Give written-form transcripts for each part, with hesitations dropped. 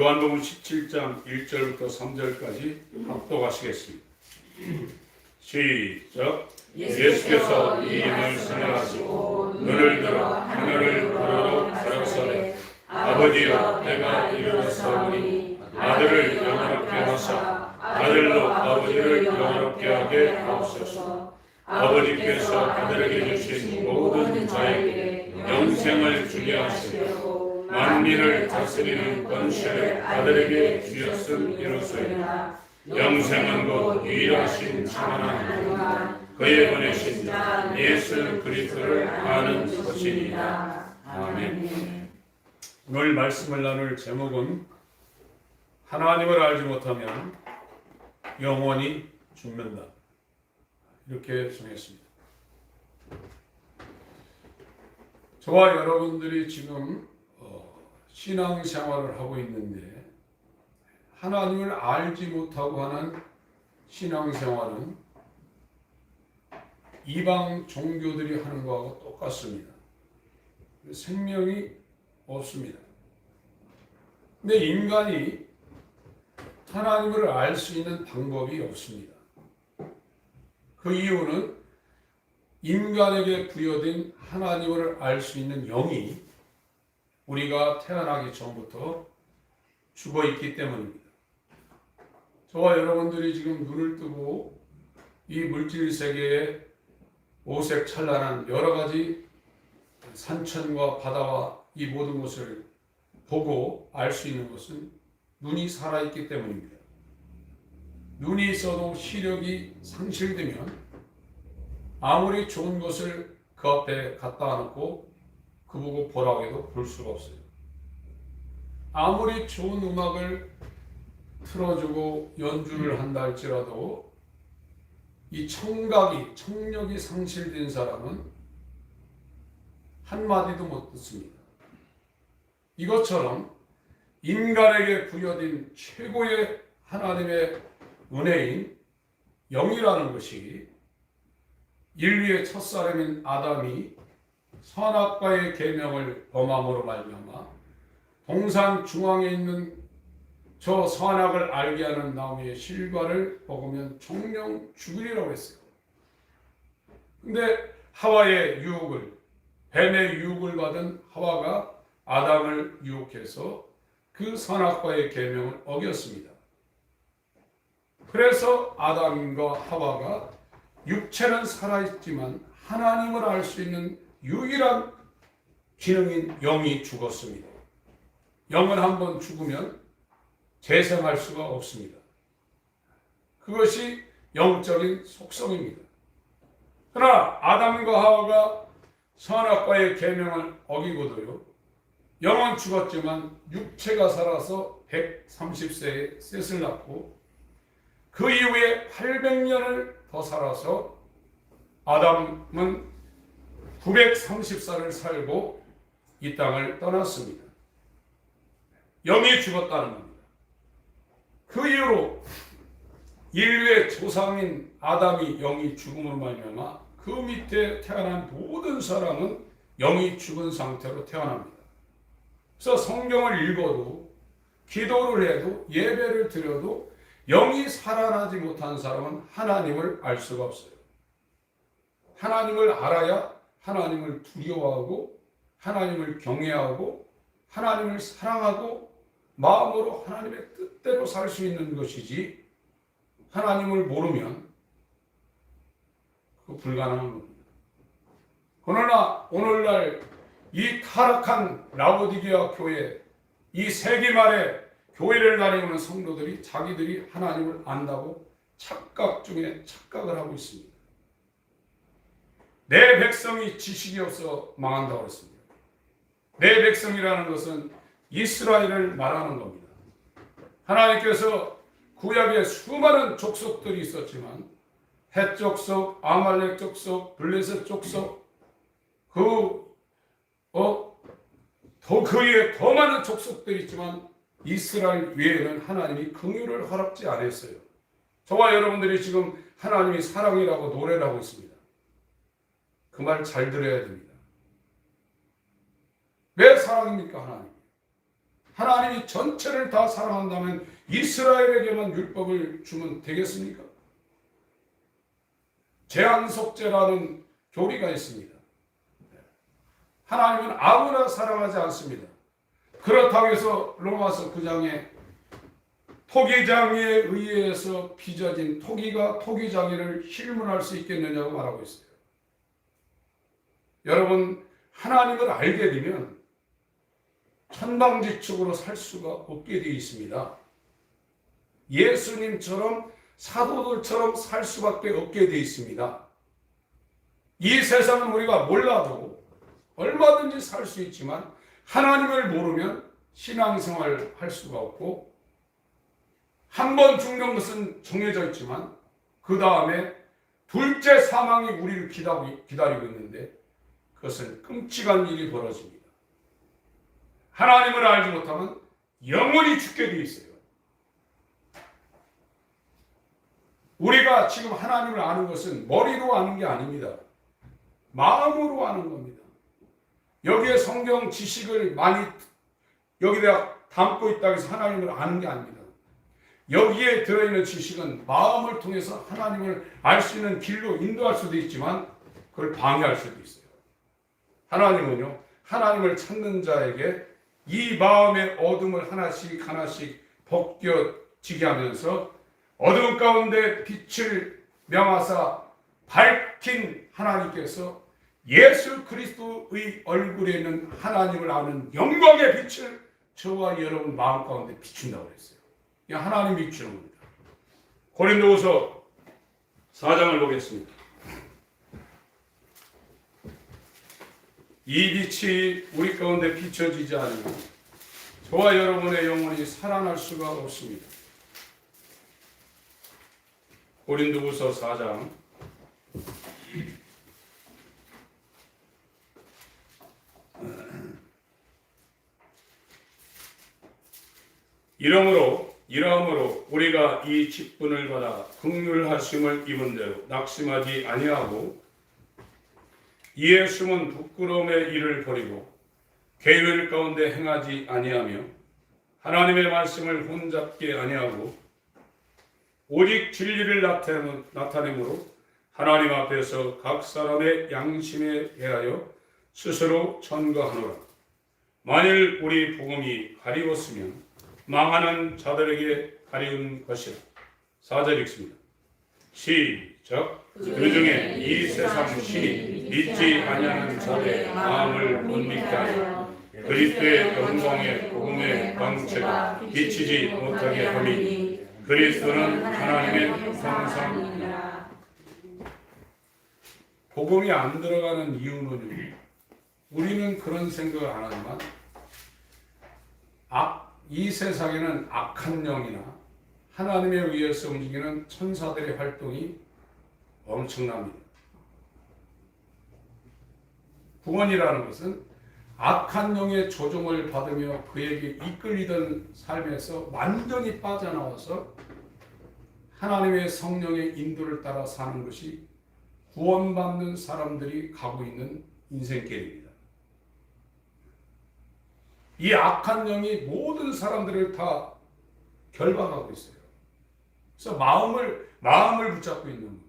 요한복음 17장 1절부터 3절까지 합독하시겠습니다. 시작. 예수께서 이 말씀을 하시고 눈을 들어 하늘을 보러 가라사대 아버지여 때가 이르렀사오니 아들을 영화롭게 하사 아들로 아버지를 영화롭게 하게 하옵소서. 아버지께서 아들에게 주신 모든 자에게 영생을 주게 하시고 만민을 다스리는 권세를 아들에게 주셨음이로소이다. 영생은 곧 유일하신 참 하나님 그의 보내신 자 예수 그리스도를 아는 것이니라. 아멘. 오늘 말씀을 나눌 제목은 하나님을 알지 못하면 영원히 죽는다, 이렇게 정했습니다. 저와 여러분들이 지금 신앙생활을 하고 있는데 하나님을 알지 못하고 하는 신앙생활은 이방 종교들이 하는 것하고 똑같습니다. 생명이 없습니다. 근데 인간이 하나님을 알 수 있는 방법이 없습니다. 그 이유는 인간에게 부여된 하나님을 알 수 있는 영이 우리가 태어나기 전부터 죽어 있기 때문입니다. 저와 여러분들이 지금 눈을 뜨고 이 물질 세계의 오색 찬란한 여러 가지 산천과 바다와 이 모든 것을 보고 알 수 있는 것은 눈이 살아있기 때문입니다. 눈이 있어도 시력이 상실되면 아무리 좋은 것을 그 앞에 갖다 놓고 그 보고 보라고 해도 볼 수가 없어요. 아무리 좋은 음악을 틀어주고 연주를 한다 할지라도 이 청력이 상실된 사람은 한마디도 못 듣습니다. 이것처럼 인간에게 부여된 최고의 하나님의 은혜인 영이라는 것이 인류의 첫사람인 아담이 선악과의 계명을 범함으로 말미암아 동산 중앙에 있는 저 선악을 알게 하는 나무의 실과를 먹으면 정령 죽으리라고 했어요. 근데 하와의 유혹을, 뱀의 유혹을 받은 하와가 아담을 유혹해서 그 선악과의 계명을 어겼습니다. 그래서 아담과 하와가 육체는 살아있지만 하나님을 알 수 있는 유일한 기능인 영이 죽었습니다. 영은 한번 죽으면 재생할 수가 없습니다. 그것이 영적인 속성입니다. 그러나 아담과 하와가 선악과의 계명을 어기고도요, 영은 죽었지만 육체가 살아서 130세에 셋을 낳고 그 이후에 800년을 더 살아서 아담은 930살을 살고 이 땅을 떠났습니다. 영이 죽었다는 겁니다. 그 이후로 인류의 조상인 아담이 영이 죽음으로 말미암아 그 밑에 태어난 모든 사람은 영이 죽은 상태로 태어납니다. 그래서 성경을 읽어도 기도를 해도 예배를 드려도 영이 살아나지 못한 사람은 하나님을 알 수가 없어요. 하나님을 알아야 하나님을 두려워하고 하나님을 경외하고 하나님을 사랑하고 마음으로 하나님의 뜻대로 살 수 있는 것이지, 하나님을 모르면 그거 불가능한 겁니다. 그러나 오늘날 이 타락한 라오디게아 교회, 이 세기 말에 교회를 다니는 성도들이 자기들이 하나님을 안다고 착각 중에 착각을 하고 있습니다. 내 백성이 지식이 없어 망한다고 했습니다. 내 백성이라는 것은 이스라엘을 말하는 겁니다. 하나님께서 구약에 수많은 족속들이 있었지만 헷 족속, 아말렉 족속, 블레셋 족속, 그 위에 더 많은 족속들이 있지만 이스라엘 외에는 하나님이 긍휼을 허락지 않았어요. 저와 여러분들이 지금 하나님이 사랑이라고 노래를 하고 있습니다. 그 말 잘 들어야 됩니다. 왜 사랑입니까? 하나님이 전체를 다 사랑한다면 이스라엘에게만 율법을 주면 되겠습니까? 제한속죄라는 교리가 있습니다. 하나님은 아무나 사랑하지 않습니다. 그렇다고 해서 로마서 9장에 토기장애에 의해서 빚어진 토기가 토기장애를 실문할 수 있겠느냐고 말하고 있어요. 여러분, 하나님을 알게 되면 천방지축으로 살 수가 없게 되어 있습니다. 예수님처럼 사도들처럼 살 수밖에 없게 되어 있습니다. 이 세상은 우리가 몰라도 얼마든지 살 수 있지만 하나님을 모르면 신앙생활을 할 수가 없고, 한 번 죽는 것은 정해져 있지만 그 다음에 둘째 사망이 우리를 기다리고 있는데 그것은 끔찍한 일이 벌어집니다. 하나님을 알지 못하면 영원히 죽게 되어 있어요. 우리가 지금 하나님을 아는 것은 머리로 아는 게 아닙니다. 마음으로 아는 겁니다. 여기에 성경 지식을 많이 여기다 담고 있다고 해서 하나님을 아는 게 아닙니다. 여기에 들어있는 지식은 마음을 통해서 하나님을 알 수 있는 길로 인도할 수도 있지만 그걸 방해할 수도 있어요. 하나님은요, 하나님을 찾는 자에게 이 마음의 어둠을 하나씩 하나씩 벗겨지게 하면서 어둠 가운데 빛을 명하사 밝힌 하나님께서 예수 그리스도의 얼굴에 있는 하나님을 아는 영광의 빛을 저와 여러분 마음 가운데 비춘다고 했어요. 하나님이 비추는 겁니다. 고린도후서 4장을 보겠습니다. 이 빛이 우리 가운데 비춰지지 않으면 저와 여러분의 영혼이 살아날 수가 없습니다. 고린도후서 4장 이러므로 우리가 이 직분을 받아 긍휼하심을 입은 대로 낙심하지 아니하고 이에 숨은 부끄러움의 일을 버리고 계율 가운데 행하지 아니하며 하나님의 말씀을 혼잡게 아니하고 오직 진리를 나타내므로 하나님 앞에서 각 사람의 양심에 대하여 스스로 전거하노라. 만일 우리 복음이 가리웠으면 망하는 자들에게 가리운 것이라. 4절 읽습니다. 시작. 그 중에 이 세상 신이 믿지 아니하는 자의 마음을 못 믿게 하여 그리스도의 영광의 복음의 광채가 비치지 못하게 하니 그리스도는 하나님의 형상이니라. 복음이 안 들어가는 이유는 우리는 그런 생각을 안 하지만 이 세상에는 악한 영이나 하나님에 의해서 움직이는 천사들의 활동이 엄청납니다. 구원이라는 것은 악한 영의 조종을 받으며 그에게 이끌리던 삶에서 완전히 빠져나와서 하나님의 성령의 인도를 따라 사는 것이 구원받는 사람들이 가고 있는 인생길입니다. 이 악한 영이 모든 사람들을 다 결박하고 있어요. 그래서 마음을 붙잡고 있는 겁니다.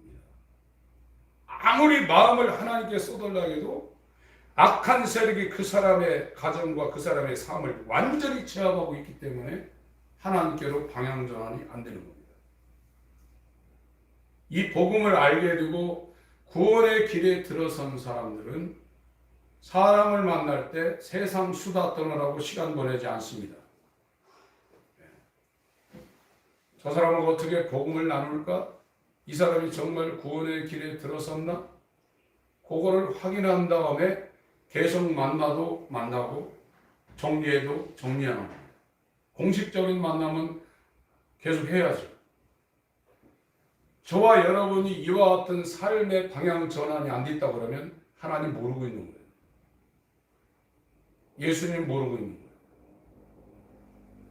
아무리 마음을 하나님께 쏟으려 해도 악한 세력이 그 사람의 가정과 그 사람의 삶을 완전히 제압하고 있기 때문에 하나님께로 방향 전환이 안 되는 겁니다. 이 복음을 알게 되고 구원의 길에 들어선 사람들은 사람을 만날 때 세상 수다 떠느라고 시간 보내지 않습니다. 저 사람은 어떻게 복음을 나눌까? 이 사람이 정말 구원의 길에 들어섰나? 그거를 확인한 다음에 계속 만나도 만나고 정리해도 정리하는 겁니다. 공식적인 만남은 계속 해야죠. 저와 여러분이 이와 같은 삶의 방향 전환이 안 됐다 그러면 하나님 모르고 있는 거예요. 예수님 모르고 있는 거예요.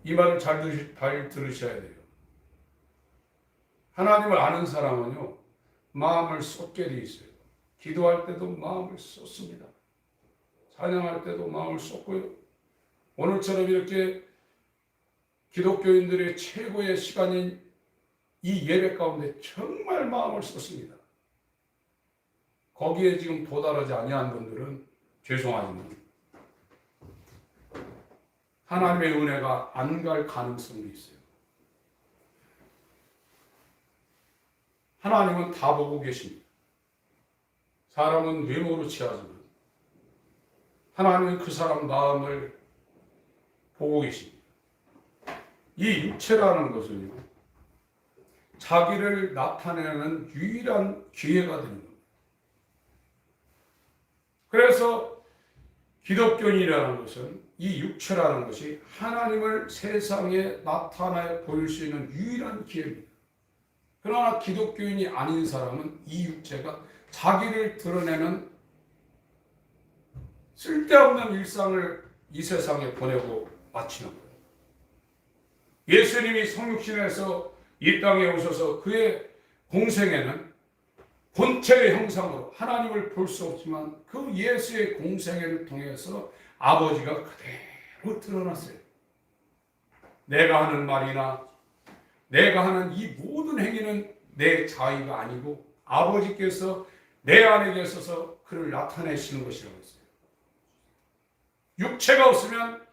이 말을 잘 들으셔야 돼요. 하나님을 아는 사람은요, 마음을 쏟게 돼 있어요. 기도할 때도 마음을 쏟습니다. 찬양할 때도 마음을 쏟고요. 오늘처럼 이렇게 기독교인들의 최고의 시간인 이 예배 가운데 정말 마음을 썼습니다. 거기에 지금 도달하지 아니한 분들은 죄송하지만 하나님의 은혜가 안 갈 가능성이 있어요. 하나님은 다 보고 계십니다. 사람은 외모로 취하지만 하나님은 그 사람 마음을 보고 계십니다. 이 육체라는 것은요, 자기를 나타내는 유일한 기회가 되는 겁니다. 그래서 기독교인이라는 것은 이 육체라는 것이 하나님을 세상에 나타내 보일 수 있는 유일한 기회입니다. 그러나 기독교인이 아닌 사람은 이 육체가 자기를 드러내는 쓸데없는 일상을 이 세상에 보내고 마치는 거예요. 예수님이 성육신에서 이 땅에 오셔서 그의 공생애는 본체의 형상으로 하나님을 볼 수 없지만 그 예수의 공생애를 통해서 아버지가 그대로 드러났어요. 내가 하는 말이나 내가 하는 이 모든 행위는 내 자의가 아니고 아버지께서 내 안에 계셔서 그를 나타내시는 것이라고 했어요. 육체가 없으면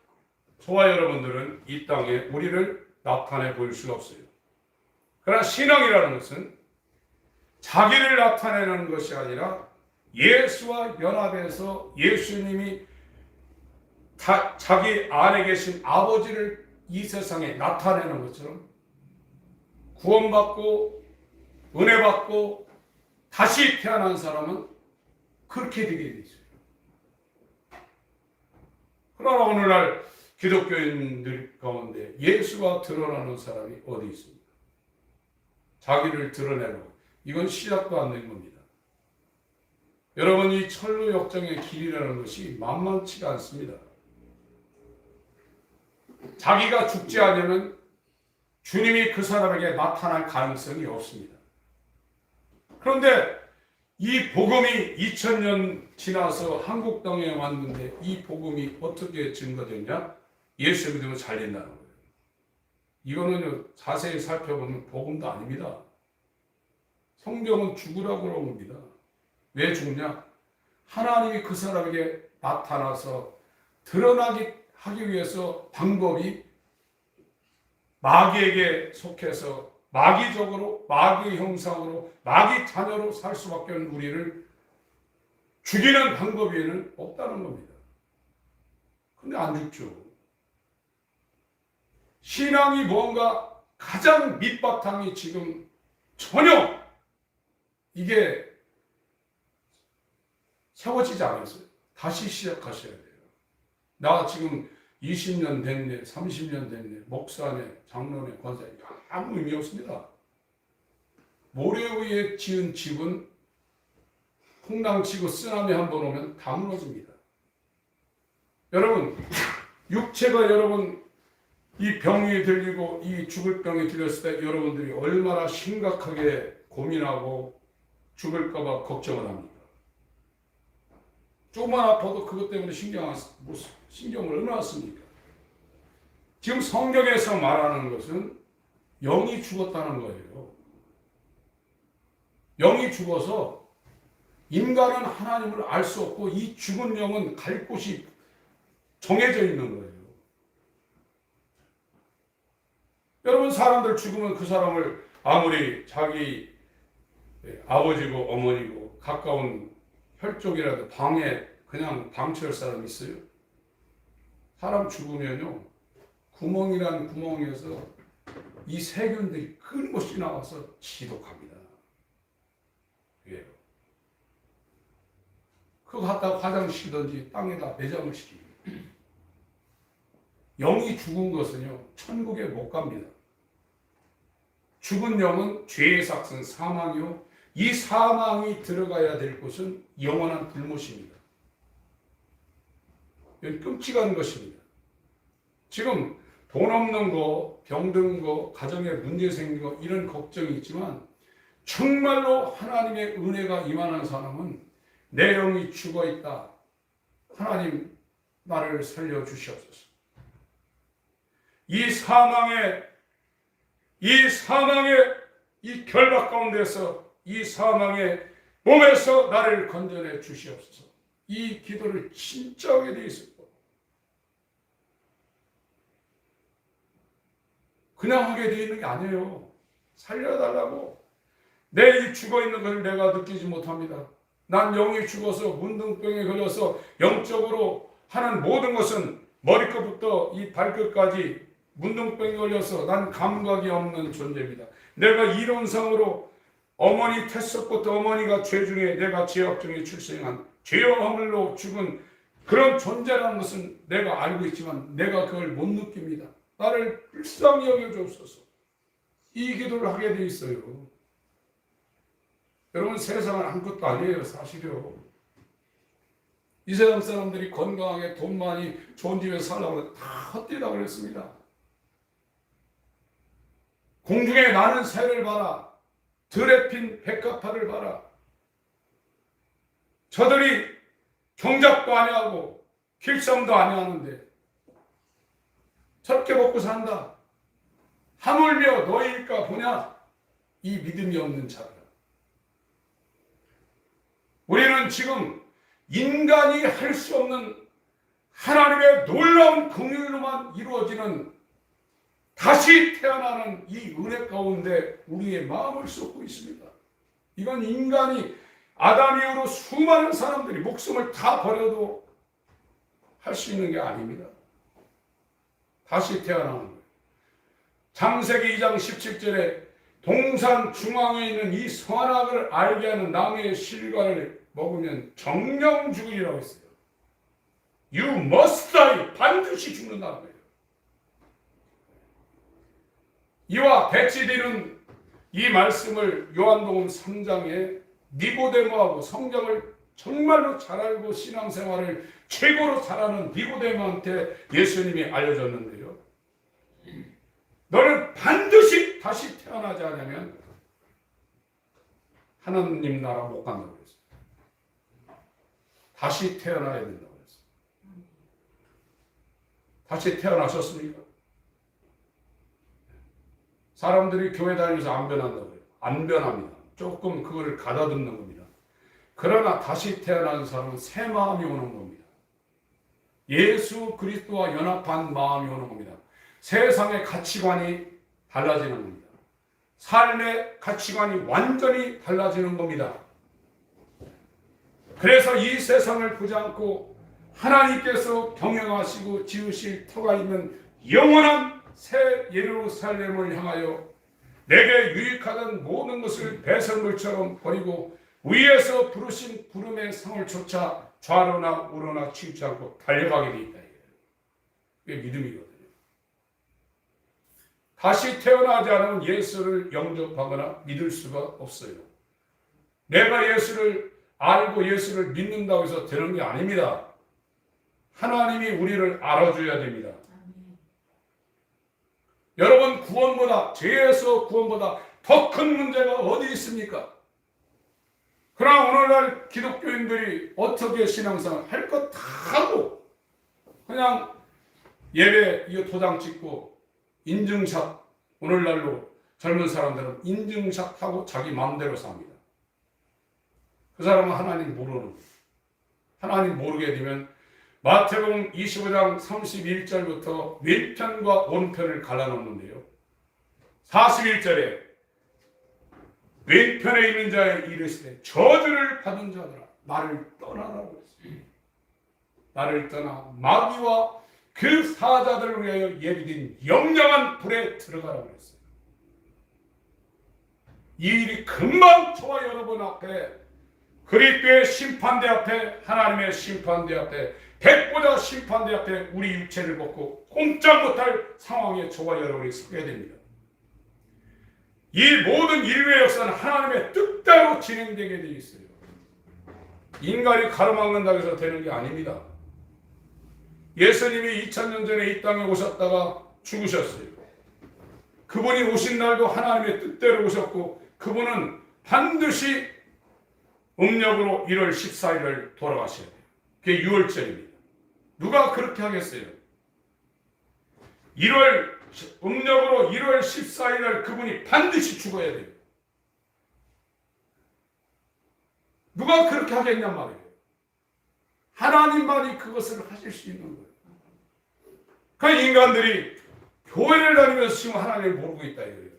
저와 여러분들은 이 땅에 우리를 나타내 보일 수가 없어요. 그러나 신앙이라는 것은 자기를 나타내는 것이 아니라 예수와 연합해서 예수님이 자기 안에 계신 아버지를 이 세상에 나타내는 것처럼 구원받고 은혜받고 다시 태어난 사람은 그렇게 되게 돼 있어요. 그러나 오늘날 기독교인들 가운데 예수가 드러나는 사람이 어디 있습니까? 자기를 드러내려고. 이건 시작도 안 된 겁니다. 여러분, 이 철로 역정의 길이라는 것이 만만치가 않습니다. 자기가 죽지 않으면 주님이 그 사람에게 나타날 가능성이 없습니다. 그런데 이 복음이 2000년 지나서 한국 땅에 왔는데 이 복음이 어떻게 증거됐냐? 예수 믿으면 잘 된다는 거예요. 이거는 자세히 살펴보면 복음도 아닙니다. 성경은 죽으라고 그런 겁니다. 왜 죽냐? 하나님이 그 사람에게 나타나서 드러나게 하기 위해서 방법이 마귀에게 속해서 마귀적으로 마귀 형상으로 마귀 자녀로 살 수밖에 없는 우리를 죽이는 방법 외에는 없다는 겁니다. 근데 안 죽죠. 신앙이 뭔가 가장 밑바탕이 지금 전혀 이게 세워지지 않았어요. 다시 시작하셔야 돼요. 나 지금 20년 됐네, 30년 됐네, 목사네, 장로네, 권사네, 아무 의미 없습니다. 모래 위에 지은 집은 풍랑 치고 쓰나미 한 번 오면 다 무너집니다. 여러분, 육체가 여러분 이 병이 들리고 이 죽을 병이 들렸을 때 여러분들이 얼마나 심각하게 고민하고 죽을까 봐 걱정을 합니까? 조금만 아파도 그것 때문에 신경을 얼마나 씁니까? 지금 성경에서 말하는 것은 영이 죽었다는 거예요. 영이 죽어서 인간은 하나님을 알 수 없고 이 죽은 영은 갈 곳이 정해져 있는 거예요. 여러분, 사람들 죽으면 그 사람을 아무리 자기 아버지고 어머니고 가까운 혈족이라도 방에 그냥 방치할 사람 있어요? 사람 죽으면요, 구멍이란 구멍에서 이 세균들이 끊임없이 나와서 지독합니다. 왜요? 그거 갖다가 화장시키든지 땅에다 매장을 시킵니다. 영이 죽은 것은요, 천국에 못 갑니다. 죽은 영은 죄의 삭슨 사망이요, 이 사망이 들어가야 될 곳은 영원한 불못입니다. 이건 끔찍한 것입니다. 지금 돈 없는 거, 병든 거, 가정에 문제 생긴 거 이런 걱정이 있지만 정말로 하나님의 은혜가 임하는 사람은 내 영이 죽어있다. 하나님 나를 살려주시옵소서. 이 사망의 이 결박 가운데서 이 사망의 몸에서 나를 건져내 주시옵소서. 이 기도를 진짜 하게 돼 있을 거예요. 그냥 하게 돼 있는 게 아니에요. 살려달라고. 내 이 죽어있는 것을 내가 느끼지 못합니다. 난 영이 죽어서 문둥병에 걸려서 영적으로 하는 모든 것은 머리끝부터 이 발끝까지 문둥병에 걸려서 난 감각이 없는 존재입니다. 내가 이론상으로 어머니 태석부터 어머니가 죄 중에 내가 죄악 중에 출생한 죄와 허물로 죽은 그런 존재라는 것은 내가 알고 있지만 내가 그걸 못 느낍니다. 나를 불쌍히 여겨주옵소서. 이 기도를 하게 돼 있어요. 여러분, 세상은 아무것도 아니에요. 사실이요. 이 세상 사람들이 건강하게 돈 많이 좋은 집에 살라고 해서 다 헛되다 그랬습니다. 공중에 나는 새를 봐라. 들에 핀 백합화를 봐라. 저들이 경작도 아니하고 길쌈도 아니하는데 저렇게 먹고 산다. 하물며 너희일까 보냐? 이 믿음이 없는 자들. 우리는 지금 인간이 할 수 없는 하나님의 놀라운 긍휼로만 이루어지는 다시 태어나는 이 은혜 가운데 우리의 마음을 쏟고 있습니다. 이건 인간이 아담 이후로 수많은 사람들이 목숨을 다 버려도 할 수 있는 게 아닙니다. 다시 태어나는 거예요. 창세기 2장 17절에 동산 중앙에 있는 이 선악을 알게 하는 나무의 실과를 먹으면 정령 죽으리라고 했어요. You must die. 반드시 죽는다는 거예요. 이와 배치되는 이 말씀을 요한복음 3장에 니고데모하고 성경을 정말로 잘 알고 신앙생활을 최고로 잘하는 니고데모한테 예수님이 알려줬는데요. 너는 반드시 다시 태어나지 않으면 하나님 나라 못 간다고 그랬어요. 다시 태어나야 된다고 그랬어요. 다시 태어나셨습니까? 사람들이 교회 다니면서 안 변한다고 해요. 안 변합니다. 조금 그거를 가다듬는 겁니다. 그러나 다시 태어난 사람은 새 마음이 오는 겁니다. 예수 그리스도와 연합한 마음이 오는 겁니다. 세상의 가치관이 달라지는 겁니다. 삶의 가치관이 완전히 달라지는 겁니다. 그래서 이 세상을 보지 않고 하나님께서 경영하시고 지으실 터가 있는 영원한 새 예루살렘을 향하여 내게 유익하던 모든 것을 배설물처럼 버리고 위에서 부르신 부름의 상을 쫓아 좌로나 우로나 치우치 않고 달려가게 돼 있다. 그게 믿음이거든요. 다시 태어나지 않으면 예수를 영접하거나 믿을 수가 없어요. 내가 예수를 알고 예수를 믿는다고 해서 되는 게 아닙니다. 하나님이 우리를 알아줘야 됩니다. 여러분, 구원보다, 죄에서 구원보다 더 큰 문제가 어디 있습니까? 그러나 오늘날 기독교인들이 어떻게 신앙생활 할 것 다 하고 그냥 예배 이거 도장 찍고 인증샷, 오늘날로 젊은 사람들은 인증샷 하고 자기 마음대로 삽니다. 그 사람은 하나님 모르는 거예요. 하나님 모르게 되면 마태복음 25장 31절부터 왼편과 오른편을 갈라놓는데요. 41절에 왼편에 있는 자에 이르시되 저주를 받은 자들아 나를 떠나라고 했습니다. 나를 떠나 마귀와 그 사자들을 위하여 예비된 영영한 불에 들어가라고 했어요. 이 일이 금방 저와 여러분 앞에 그리스도의 심판대 앞에 하나님의 심판대 앞에 백보자 심판대 앞에 우리 육체를 벗고 꼼짝 못할 상황에 저와 여러분이 서게 됩니다. 이 모든 인류의 역사는 하나님의 뜻대로 진행되게 되어 있어요. 인간이 가로막는다고 해서 되는 게 아닙니다. 예수님이 2000년 전에 이 땅에 오셨다가 죽으셨어요. 그분이 오신 날도 하나님의 뜻대로 오셨고 그분은 반드시 음력으로 1월 14일을 돌아가셔야 돼요. 그게 6월절입니다. 누가 그렇게 하겠어요? 1월 음력으로 1월 14일 날 그분이 반드시 죽어야 돼요. 누가 그렇게 하겠냔 말이에요. 하나님만이 그것을 하실 수 있는 거예요. 그 인간들이 교회를 다니면서 지금 하나님을 모르고 있다 이거예요.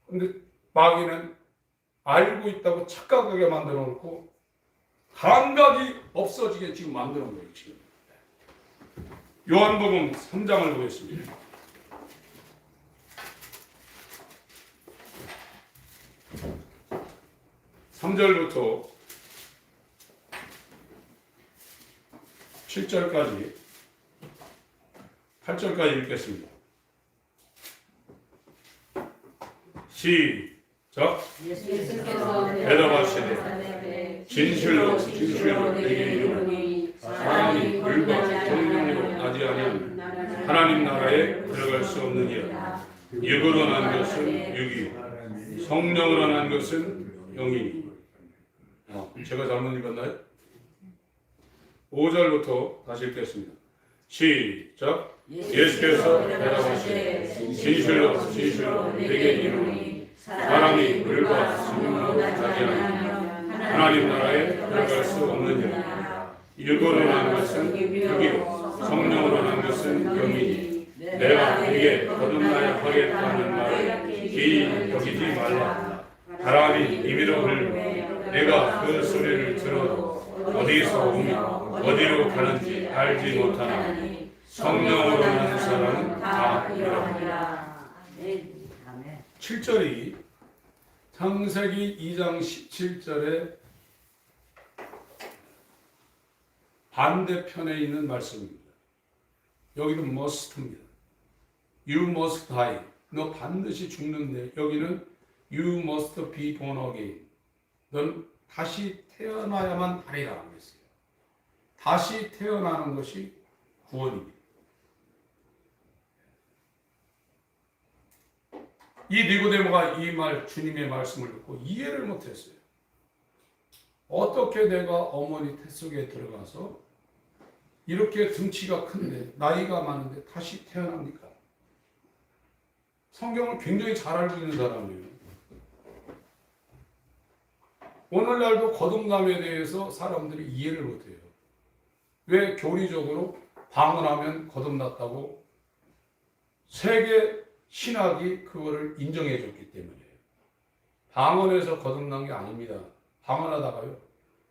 그런데 마귀는 알고 있다고 착각하게 만들어 놓고 감각이 없어지게 지금 만들어 놓은 거예요. 지금. 요한복음 3장을 보겠습니다. (3절부터) 7절까지 8절까지 읽겠습니다. 시작. 예수께서 대답하시되 진실로 진실로 내게 이르노니 사람이 물과 성령으로 나지 아니하면 하나님 나라에 들어갈 수 없느니라. 육으로 난 것은 육이요 성령으로 난 것은 영이니. 제가 잘못 읽었나요? 5절부터 다시 읽겠습니다. 시작. 예수께서 대답하시되 진실로 진실로 내게 이르노니 사람이 물과 성령으로 나지 아니하면 하나님 나라에 들어갈 수 없느니라. 육으로 난 것은 육이요 성령으로 난 것은 영이니. 내가 네게 거듭나야 하겠다는 말을 기이 여기지 말라. 바람이 임의로 불고 내가 그 소리를 들어도 어디서 오며 어디로 가는지 알지 못하나 성령으로 나는 사람은 다 이러하니라. 7절이 창세기 2장 17절에 반대편에 있는 말씀입니다. 여기는 must입니다. You must die. 너 반드시 죽는데 여기는 You must be born again. 넌 다시 태어나야만 하리라 그랬어요. 다시 태어나는 것이 구원입니다. 이 니고데모가 이 주님의 말씀을 듣고 이해를 못했어요. 어떻게 내가 어머니 태 속에 들어가서 이렇게 등치가 큰데 나이가 많은데 다시 태어납니까? 성경을 굉장히 잘 알고 있는 사람이에요. 오늘날도 거듭남에 대해서 사람들이 이해를 못해요. 왜 교리적으로 방언하면 거듭났다고 세계 신학이 그거를 인정해 줬기 때문이에요. 방언에서 거듭난 게 아닙니다. 방언하다가요.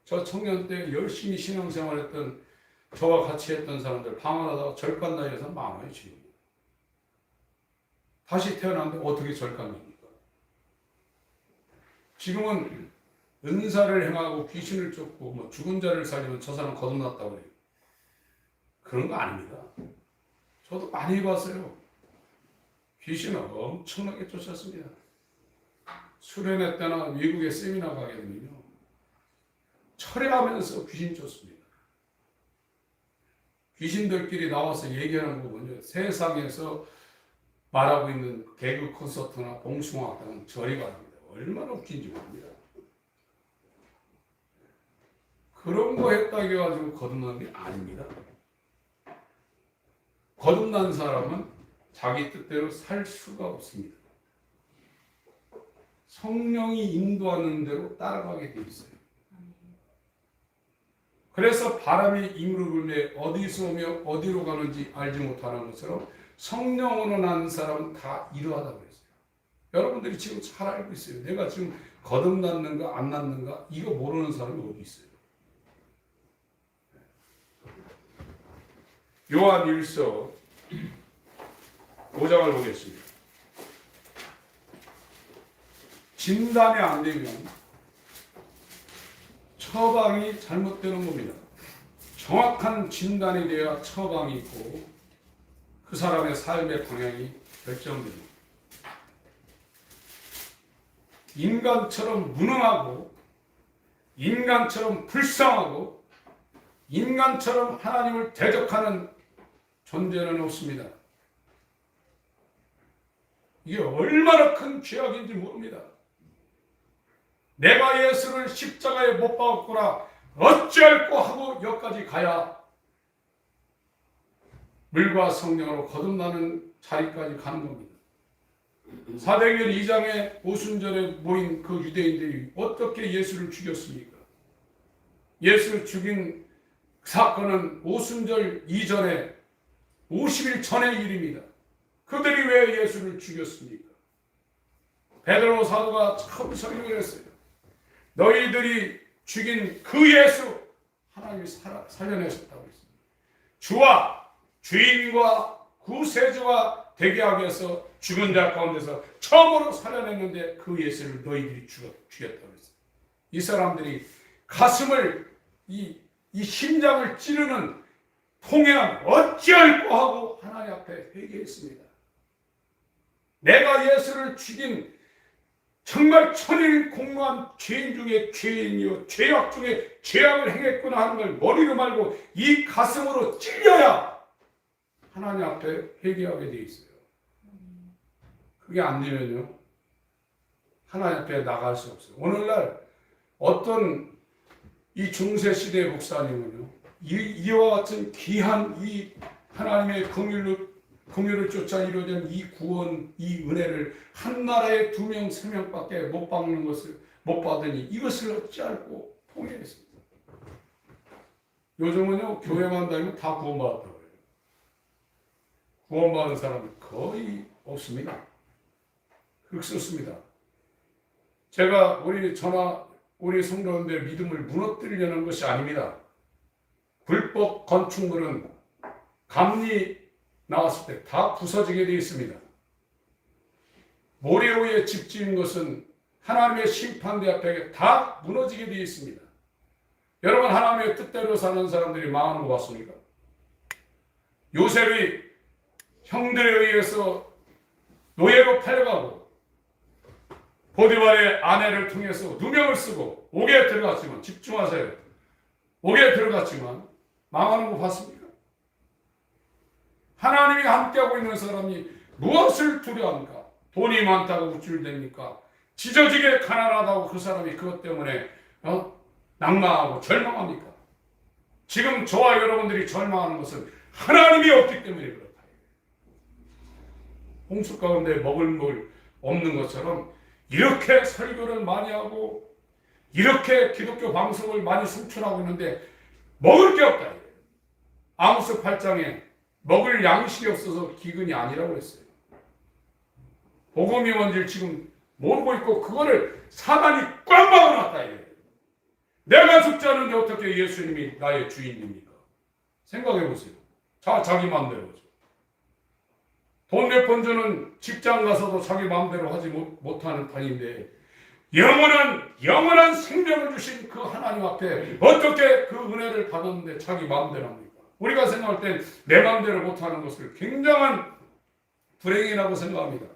저 청년 때 열심히 신앙생활했던 저와 같이 했던 사람들 방언하다가 절간 나이에서 많아요 지금. 다시 태어났는데 어떻게 절간입니까? 지금은 은사를 행하고 귀신을 쫓고 뭐 죽은 자를 살리면 저 사람 거듭났다고 해요. 그런 거 아닙니다. 저도 많이 봤어요. 귀신을 엄청나게 쫓았습니다. 수련회 때나 미국에 세미나 가게 되면요. 철회하면서 귀신 쫓습니다. 귀신들끼리 나와서 얘기하는 거 보면요. 세상에서 말하고 있는 개그 콘서트나 봉숭아 같은 저리 가랍니다. 얼마나 웃긴지 모릅니다. 그런 거 했다 해가지고 거듭난 게 아닙니다. 거듭난 사람은 자기 뜻대로 살 수가 없습니다. 성령이 인도하는 대로 따라가게 돼 있어요. 그래서 바람이 임으로 불매 어디서 오며 어디로 가는지 알지 못하는 것처럼 성령으로 난 사람은 다 이러하다고 했어요. 여러분들이 지금 잘 알고 있어요. 내가 지금 거듭났는가 안 났는가 이거 모르는 사람이 어디 있어요. 요한 1서 5장을 보겠습니다. 진단이 안 되면 처방이 잘못되는 겁니다. 정확한 진단이 돼야 처방이 있고 그 사람의 삶의 방향이 결정됩니다. 인간처럼 무능하고 인간처럼 불쌍하고 인간처럼 하나님을 대적하는 존재는 없습니다. 이게 얼마나 큰 죄악인지 모릅니다. 내가 예수를 십자가에 못 박았구나 어찌할꼬 하고 여기까지 가야 물과 성령으로 거듭나는 자리까지 가는 겁니다. 사도행전 2장에 오순절에 모인 그 유대인들이 어떻게 예수를 죽였습니까? 예수를 죽인 사건은 오순절 이전에 50일 전의 일입니다. 그들이 왜 예수를 죽였습니까? 베드로 사도가 처음 설명을 했어요. 너희들이 죽인 그 예수 하나님이 살려내셨다고 했습니다. 주와 주인과 구세주와 되게 하기 위해서 죽은 자 가운데서 처음으로 살려냈는데 그 예수를 너희들이 죽였다고 했어요. 이 사람들이 가슴을 이 심장을 찌르는 통해함 어찌할꼬 하고 하나님 앞에 회개했습니다. 내가 예수를 죽인 정말 천일 공무한 죄인 중에 죄인이요 죄악 중에 죄악을 행했구나 하는 걸 머리로 말고 이 가슴으로 찔려야 하나님 앞에 회개하게 돼 있어요. 그게 안 되면요 하나님 앞에 나갈 수 없어요. 오늘날 어떤 이 중세시대의 목사님은요 이와 같은 귀한 이 하나님의 긍휼을 쫓아 이루어진 이 구원, 이 은혜를 한 나라에 2명, 3명밖에 못 받는 것을 못 받으니 이것을 어찌할꼬 통해했습니다. 요즘은요 교회만 다니면 다 구원받았다고 해요. 구원받은 사람은 거의 없습니다. 흑수습니다. 제가 우리 성도님들의 믿음을 무너뜨리려는 것이 아닙니다. 불법 건축물은 감리 나왔을 때 다 부서지게 되어 있습니다. 모래 위에 집 지은 것은 하나님의 심판대 앞에 다 무너지게 되어 있습니다. 여러분 하나님의 뜻대로 사는 사람들이 망하는 것 같습니까? 요셉이 형들에 의해서 노예로 팔려가고 보디발의 아내를 통해서 누명을 쓰고 옥에 들어갔지만 집중하세요. 옥에 들어갔지만 망하는 거 봤습니까? 하나님이 함께하고 있는 사람이 무엇을 두려워합니까? 돈이 많다고 우쭐댑니까? 찢어지게 가난하다고 그 사람이 그것 때문에 낭망하고 절망합니까? 지금 저와 여러분들이 절망하는 것은 하나님이 없기 때문에 그렇다. 홍수 가운데 먹을 물 없는 것처럼 이렇게 설교를 많이 하고 이렇게 기독교 방송을 많이 송출하고 있는데 먹을 게 없다. 아모스 8장에 먹을 양식이 없어서 기근이 아니라고 했어요. 복음이 뭔지를 지금 모르고 있고 그거를 사단이 꽉 막아놨다. 내가 죽지 않은데 어떻게 예수님이 나의 주인입니까? 생각해 보세요. 자기 마음대로. 돈 몇 번 주는 직장 가서도 자기 마음대로 하지 못하는 판인데 영원한 생명을 주신 그 하나님 앞에 어떻게 그 은혜를 받았는데 자기 마음대로 합니까? 우리가 생각할 때 내 마음대로 못하는 것을 굉장한 불행이라고 생각합니다.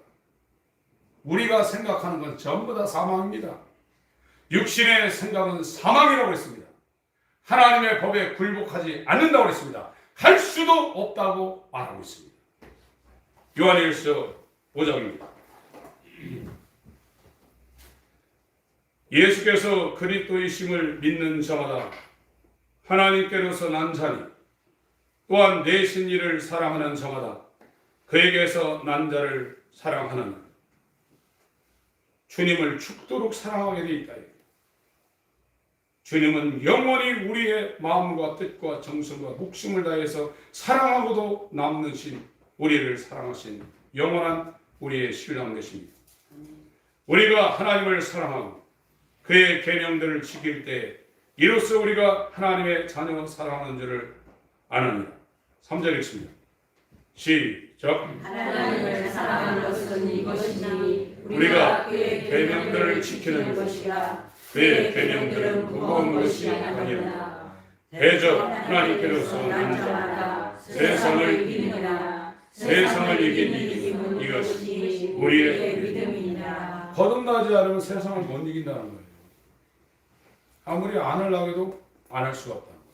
우리가 생각하는 건 전부 다 사망입니다. 육신의 생각은 사망이라고 했습니다. 하나님의 법에 굴복하지 않는다고 했습니다. 할 수도 없다고 말하고 있습니다. 요한일서 5장입니다. 예수께서 그리스도이심을 믿는 자마다 하나님께로서 난 자니 또한 내신 이를 사랑하는 자마다 그에게서 난 자를 사랑하는 주님을 죽도록 사랑하게 되어 있다. 주님은 영원히 우리의 마음과 뜻과 정성과 목숨을 다해서 사랑하고도 남는 신 우리를 사랑하신 영원한 우리의 신랑 되십니다. 우리가 하나님을 사랑하고 그의 계명들을 지킬 때 이로써 우리가 하나님의 자녀 사랑하는 줄을 아느니라. 3절 읽습니다. 시작. 하나님을 사랑하는 것은 이것이니 우리가 그의 계명들을 지키는 것이라. 그의 계명들은 무거운 것이 아니라 대적 하나님께로서 난 자마다 세상을 이기느라. 세상을 이긴 이것이 우리의 믿음이니라. 거듭나지 않으면 세상을 못 이긴다는 거예요. 아무리 안 하려고 해도 안 할 수가 없다는 거예요.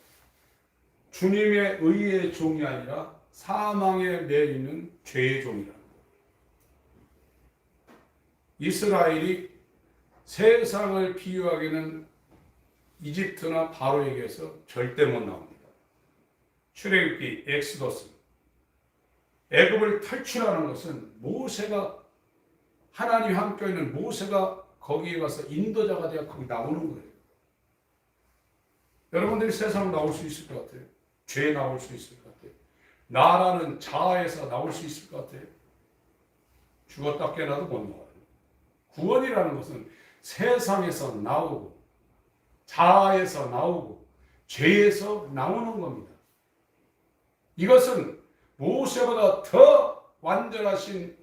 주님의 의의 종이 아니라 사망에 매이는 죄의 종이라는 거예요. 이스라엘이 세상을 비유하기는 이집트나 바로에게서 절대 못 나옵니다. 출애굽기 엑스더스 애굽을 탈출하는 것은 모세가 하나님이 함께 있는 모세가 거기에 가서 인도자가 되어 거기 나오는 거예요. 여러분들이 세상 나올 수 있을 것 같아요? 죄 나올 수 있을 것 같아요? 나라는 자아에서 나올 수 있을 것 같아요? 죽었다 깨어나도 못 나와요. 구원이라는 것은 세상에서 나오고 자아에서 나오고 죄에서 나오는 겁니다. 이것은 모세보다 더 완전하신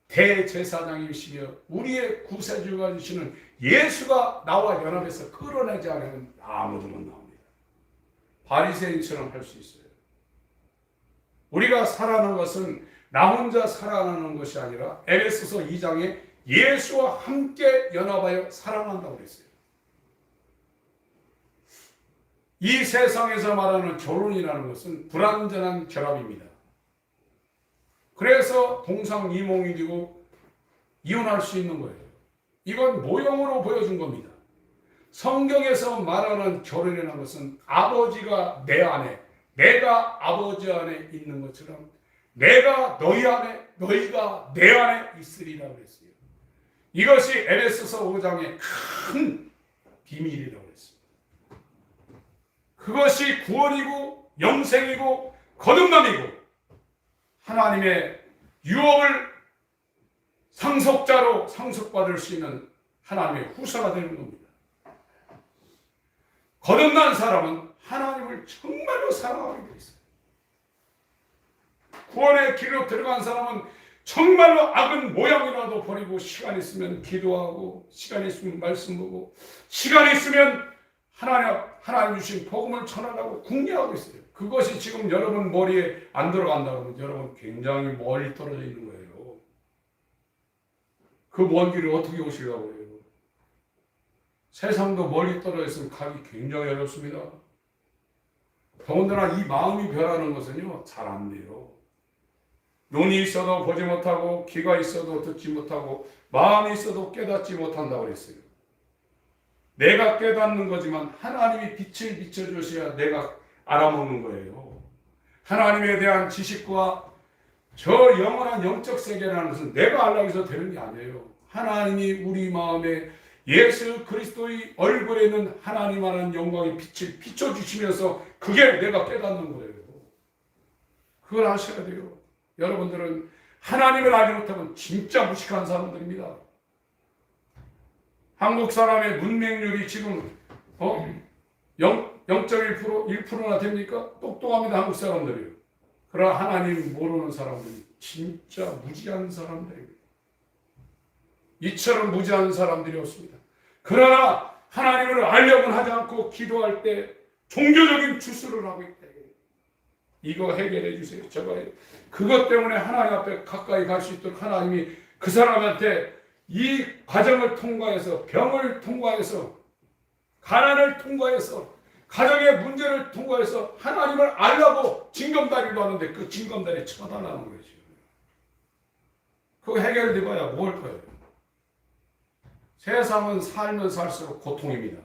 대제사장이시며 우리의 구세주가 되시는 예수가 나와 연합해서 끌어내지 않으면 아무도 못 나옵니다. 바리새인처럼 할 수 있어요. 우리가 살아가는 것은 나 혼자 살아가는 것이 아니라 에베소서 2장에 예수와 함께 연합하여 살아간다고 그랬어요. 이 세상에서 말하는 결혼이라는 것은 불완전한 결합입니다. 그래서 동상이몽이 되고 이혼할 수 있는 거예요. 이건 모형으로 보여준 겁니다. 성경에서 말하는 결혼이라는 것은 아버지가 내 안에, 내가 아버지 안에 있는 것처럼 내가 너희 안에, 너희가 내 안에 있으리라고 했어요. 이것이 에베소서 5장의 큰 비밀이라고 했습니다. 그것이 구원이고 영생이고 거듭남이고 하나님의 유업을 상속자로 상속받을 수 있는 하나님의 후사가 되는 겁니다. 거듭난 사람은 하나님을 정말로 사랑하게 되어 있어요. 구원의 길로 들어간 사람은 정말로 악은 모양이라도 버리고 시간 있으면 기도하고 시간 있으면 말씀 보고 시간 있으면 하나님 주신 복음을 전하라고 궁리하고 있어요. 그것이 지금 여러분 머리에 안 들어간다 그러면 여러분 굉장히 멀리 떨어져 있는 거예요. 그 먼 길을 어떻게 오시려고 해요? 세상도 멀리 떨어져 있으면 가기 굉장히 어렵습니다. 더군다나 이 마음이 변하는 것은요 잘 안 돼요. 눈이 있어도 보지 못하고 귀가 있어도 듣지 못하고 마음이 있어도 깨닫지 못한다고 그랬어요. 내가 깨닫는 거지만 하나님이 빛을 비춰주셔야 내가 알아먹는 거예요. 하나님에 대한 지식과 저 영원한 영적 세계라는 것은 내가 알라고 해서 되는 게 아니에요. 하나님이 우리 마음에 예수 그리스도의 얼굴에 있는 하나님이라는 영광의 빛을 비춰주시면서 그게 내가 깨닫는 거예요. 그걸 아셔야 돼요. 여러분들은 하나님을 알지 못하면 진짜 무식한 사람들입니다. 한국 사람의 문맹률이 지금 0.1%, 1%나 됩니까? 똑똑합니다. 한국 사람들이요. 그러나 하나님 모르는 사람들이 진짜 무지한 사람들입니다. 이처럼 무지한 사람들이 없습니다. 그러나 하나님을 알려고는 하지 않고 기도할 때 종교적인 추수를 하고 있다. 이거 해결해 주세요. 저거 그것 때문에 하나님 앞에 가까이 갈 수 있도록 하나님이 그 사람한테 이 과정을 통과해서 병을 통과해서 가난을 통과해서 가정의 문제를 통과해서 하나님을 알라고 징검다리로 하는데 그 징검다리 쳐달라는 거죠. 그거 해결돼봐야 뭘 거예요. 세상은 살면 살수록 고통입니다.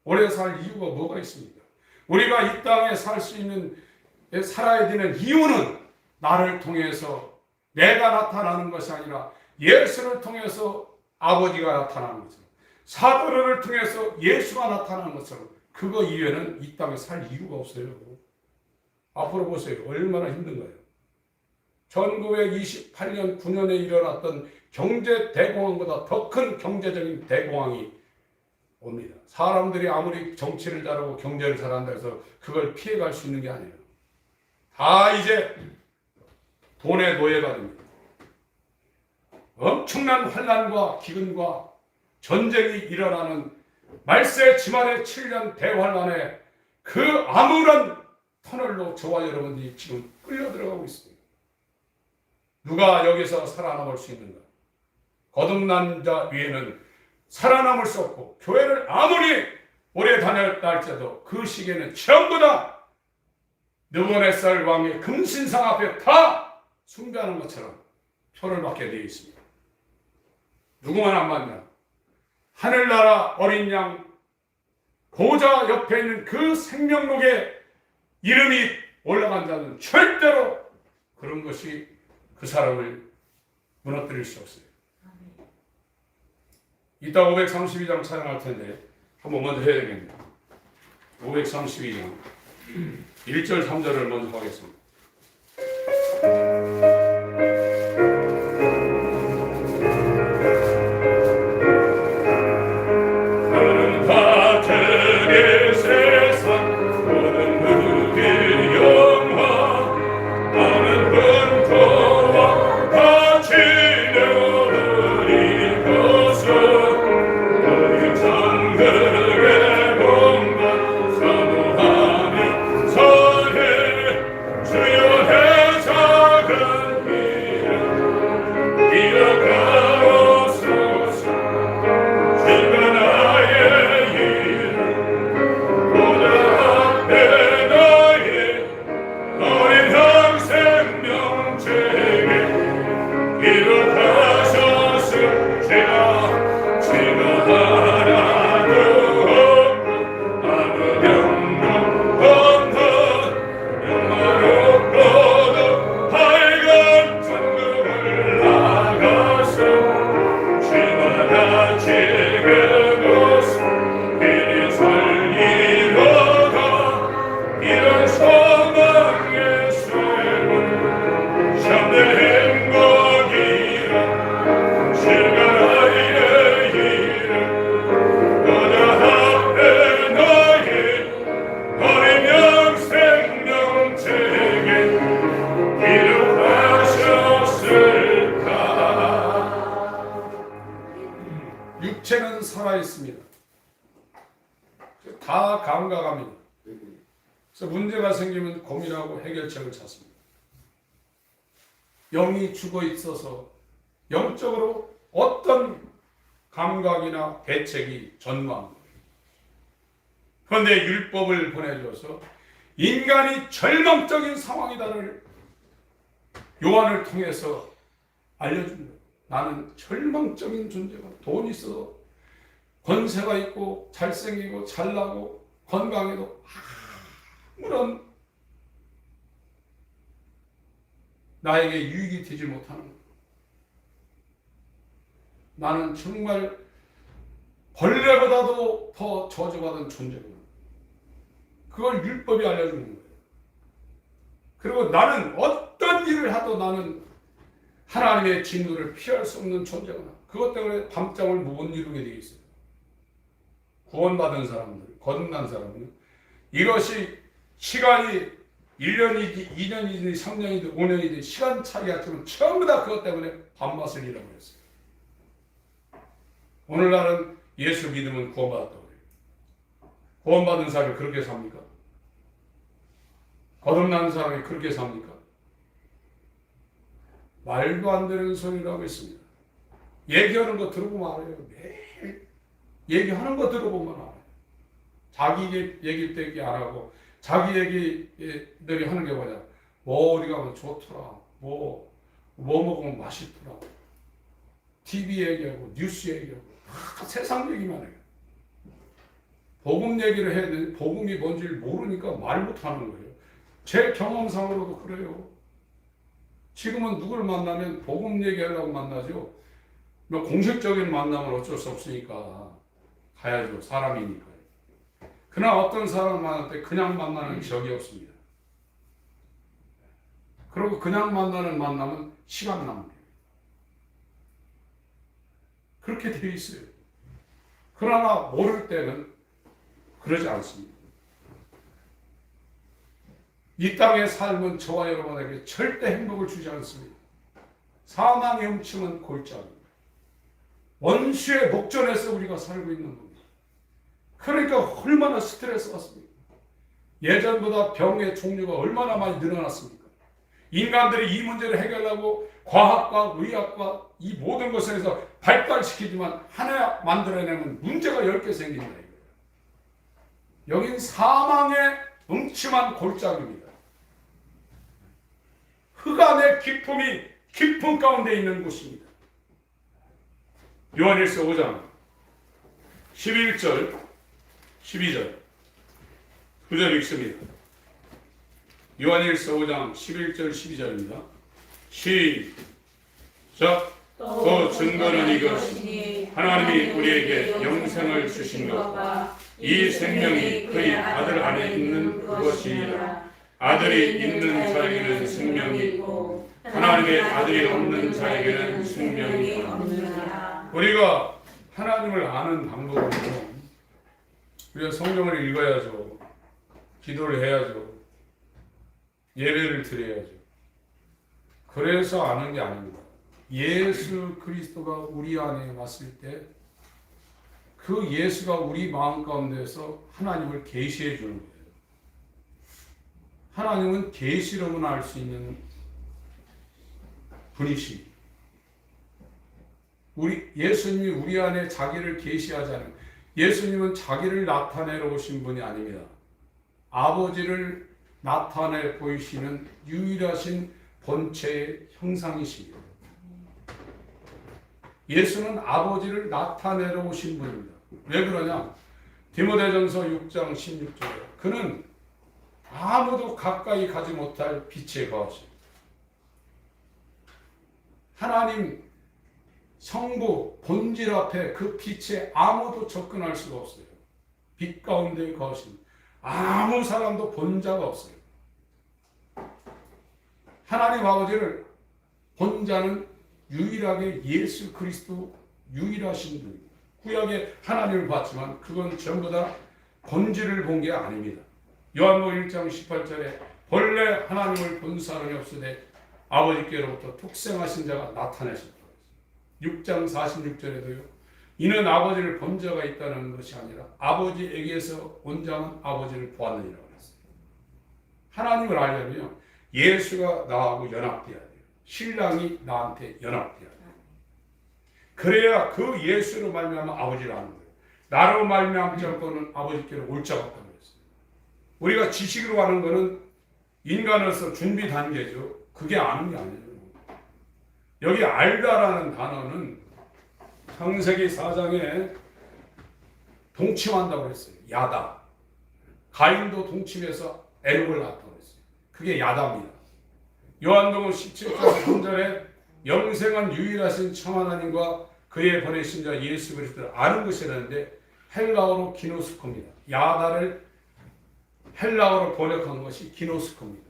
오래 살 이유가 뭐가 있습니까? 우리가 이 땅에 살 수 있는 살아야 되는 이유는 나를 통해서 내가 나타나는 것이 아니라 예수를 통해서 아버지가 나타나는 것처럼 사도를 통해서 예수가 나타나는 것처럼 그거 이외에는 이 땅에 살 이유가 없어요. 앞으로 보세요. 얼마나 힘든가요? 1928년 9년에 일어났던 경제 대공황보다 더 큰 경제적인 대공황이 옵니다. 사람들이 아무리 정치를 잘하고 경제를 잘한다 해서 그걸 피해갈 수 있는 게 아니에요. 다 이제 돈의 노예가 됩니다. 엄청난 환난과 기근과 전쟁이 일어나는 말세 지만의 7년 대환란에 그 아무런 터널로 저와 여러분들이 지금 끌려 들어가고 있습니다. 누가 여기서 살아남을 수 있는가? 거듭난 자 위에는 살아남을 수 없고 교회를 아무리 오래 다녔다 할지라도 그 시기에는 전부 다 느부갓네살 왕의 금신상 앞에 다 숭배하는 것처럼 표를 받게 되어 있습니다. 누구만 안 만나 하늘나라 어린 양 보좌 옆에 있는 그 생명록에 이름이 올라간 자는 절대로 그런 것이 그 사람을 무너뜨릴 수 없어요. 이따 532장 촬영할 텐데 한번 먼저 해야 되겠네요. 532장 1절 3절을 먼저 하겠습니다. 나는 하늘의 세상 너는 흙의 영화 나는 bun도와 같이 내어버린 것은 너희 정글의 공간 사모하며 선해 주연의 작은 이름 기억하옵소서 주가 나의 이름 보다 앞에 너희 어린 항생명책에 기록하셨을 제가 하나도 없고 아무 병도 없는 영화롭고도 하얀 천국을 나가서 주마다 지그곳 미리 살리러 가 이런 소망의 삶은 참된 행복이라 주가 나의 이름 보다 앞에 너희 어린 영생명책에 기록하셨을까. 육체는 살아있습니다. 다 감각합니다. 그래서 문제가 생기면 고민하고 해결책을 찾습니다. 영이 죽어 있어서 영적으로 어떤 감각이나 대책이 전무합니다. 그런데 율법을 보내줘서 인간이 절망적인 상황이다를 요한을 통해서 알려줍니다. 나는 절망적인 존재가 돈이 있어도 권세가 있고 잘생기고 잘나고 건강해도 아무런 나에게 유익이 되지 못하는 것. 나는 정말 벌레보다도 더 저주받은 존재구나. 그걸 율법이 알려주는 거예요. 그리고 나는 어떤 일을 하도 나는 하나님의 진노를 피할 수 없는 존재구나. 그것 때문에 밤잠을 못 이루게 되어 있어요. 구원받은 사람들, 거듭난 사람은 이것이 시간이 1년이든 2년이든 3년이든 5년이든 시간 차이가 있지만 전부 다 그것 때문에 밥맛을 잃어버렸어요. 오늘날은 예수 믿으면 구원받았다고 그래요. 구원받은 사람이 그렇게 삽니까? 거듭난 사람이 그렇게 삽니까? 말도 안 되는 소리를 하고 있습니다. 얘기하는 거 들어보면 알아요. 매일 얘기하는 거 들어보면 알아요. 자기 얘기 때문에 안 하고 자기 얘기들이 하는 게 뭐냐. 뭐 어디 가면 좋더라. 뭐 먹으면 맛있더라. TV 얘기하고 뉴스 얘기하고 다 세상 얘기만 해요. 복음 얘기를 해야 되는데 복음이 뭔지를 모르니까 말 못하는 거예요. 제 경험상으로도 그래요. 지금은 누구를 만나면 복음 얘기하려고 만나죠. 뭐 공식적인 만남은 어쩔 수 없으니까 가야죠. 사람이니까. 그러나 어떤 사람을 만날 때 그냥 만나는 적이 없습니다. 그리고 그냥 만나는 만남은 시간 낭비. 그렇게 되어 있어요. 그러나 모를 때는 그러지 않습니다. 이 땅의 삶은 저와 여러분에게 절대 행복을 주지 않습니다. 사망의 훔침은 골짜기입니다. 원수의 목전에서 우리가 살고 있는 겁니다. 그러니까 얼마나 스트레스 받습니까? 예전보다 병의 종류가 얼마나 많이 늘어났습니까? 인간들이 이 문제를 해결하고 과학과 의학과 이 모든 것에서 발달시키지만 하나 만들어내면 문제가 10개 생긴다 이거예요. 여긴 사망의 음침한 골짜기입니다. 흑암의 깊음이 깊은 가운데 있는 곳입니다. 요한일서 5장 11절 12절 9절 읽습니다. 요한일서 5장 11절 12절입니다. 시작. 또 증거는 이것이니 하나님이 우리에게 영생을 주신 것과 이 생명이 그의 아들 안에 있는 그것이니라. 아들이 있는 자에게는 생명이 있고 하나님의 아들이 없는 자에게는 생명이 없느니라. 우리가 하나님을 아는 방법은 우리가 성경을 읽어야죠. 기도를 해야죠. 예배를 드려야죠. 그래서 아는 게 아닙니다. 예수 그리스도가 우리 안에 왔을 때 그 예수가 우리 마음 가운데서 하나님을 계시해 주는 거예요. 하나님은 계시로만 알 수 있는 분이십니다. 예수님이 우리 안에 자기를 계시하자는, 예수님은 자기를 나타내러 오신 분이 아닙니다. 아버지를 나타내 보이시는 유일하신 본체의 형상이십니다. 예수는 아버지를 나타내러 오신 분입니다. 왜 그러냐? 디모데전서 6장 16절에 그는 아무도 가까이 가지 못할 빛의 거하십니다. 하나님 성부 본질 앞에 그 빛에 아무도 접근할 수가 없어요. 빛 가운데 거하십니다. 아무 사람도 본 자가 없어요. 하나님 아버지를 본 자는 유일하게 예수 그리스도 유일하신 분입니다. 구약에 하나님을 봤지만 그건 전부 다 본질을 본 게 아닙니다. 요한복음 1장 18절에 본래 하나님을 본 사람이 없으되 아버지께로부터 독생하신 자가 나타나셨다. 6장 46절에도요. 이는 아버지를 본 자가 있다는 것이 아니라 아버지에게서 온 자는 아버지를 보았느니라 그랬어요. 하나님을 알려면 예수가 나하고 연합돼야 돼요. 신랑이 나한테 연합돼야 돼요. 그래야 그 예수로 말미암아 아버지를 아는 거예요. 나로 말미암지 않고는 아버지께로 올 자가 없다고 그랬어요. 우리가 지식으로 아는 거는 인간으로서 준비 단계죠. 그게 아는 게 아니에요. 여기 알다라는 단어는 창세기 4장에 동침한다고 했어요. 야다. 가인도 동침해서 에녹을 낳았다고 했어요. 그게 야다입니다. 요한복음 17장 3절에 영생은 유일하신 참 하나님과 그의 보내신 자 예수 그리스도를 아는 것이라는데 헬라어로 기노스코입니다. 야다를 헬라어로 번역한 것이 기노스코입니다.